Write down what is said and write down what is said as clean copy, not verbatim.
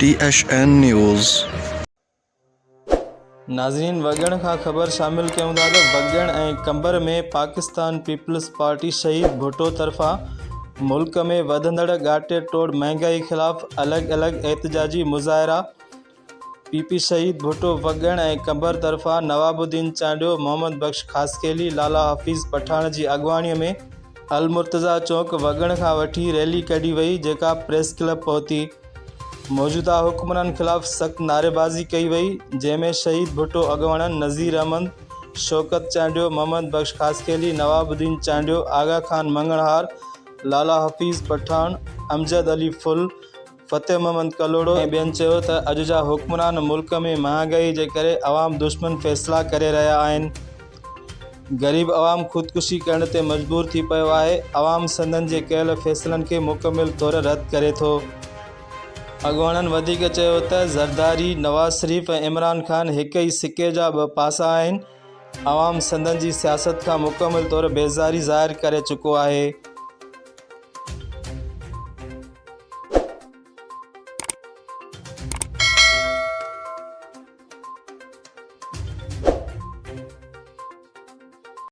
THN news. नाज़रीन, वॻण खां ख़बर शामिल कयूं था त वॻण ऐं कंबर में पाकिस्तान पीपल्स पार्टी शहीद भुट्टो तरफ़ां मुल्क में वधंदड़ ॻाटे टोड़ महांगाई ख़िलाफ़ अलॻि अलॻि एहतिजाजी मुज़ाहिरा। PP शहीद भुट्टो वॻण ऐं कंबर तरफ़ां नवाबुद्दीन चांडियो, मोहम्मद बख्श खासकेली, लाला हफ़ीज़ पठाण जी अॻवाणीअ में अल मुर्तज़ा चौक वॻण खां वठी रैली कढी वई, जेका प्रेस क्लब पहुती। मौजूदा हुक्मरान ख़िलाफ़ सख़्त नारेबाज़ी कई वई, जंहिंमें शहीद भुट्टो अॻवाणनि नज़ीर अहमद, शौकत चांडियो, मोहम्मद बख्श खासकेली, नवाबुद्दीन चांडियो, आगा खान मंगणहार, लाला हफ़ीज़ पठान, अमजद अली फुल, फ़तेह मोहम्मद कलोड़ो ऐं ॿियनि चयो त अॼु जा हुक्मरान मुल्क में महांगाई जे करे अवाम दुश्मन फ़ैसिला करे रहिया आहिनि। ग़रीब अवाम ख़ुदकुशी करण ते मजबूर थी पियो आहे। अवाम संदनि जे कयल फ़ैसिलनि खे मुकमिल तौर रद्द करे थो। अॻवाणनि वधीक चयो त ज़रदारी, नवाज़ शरीफ़ ऐं इमरान ख़ान हिक ई सिके जा ॿ पासा आहिनि। अवाम संदनि जी सियासत खां मुकमिल तौर बेज़ारी ज़ाहिर करे चुको आहे।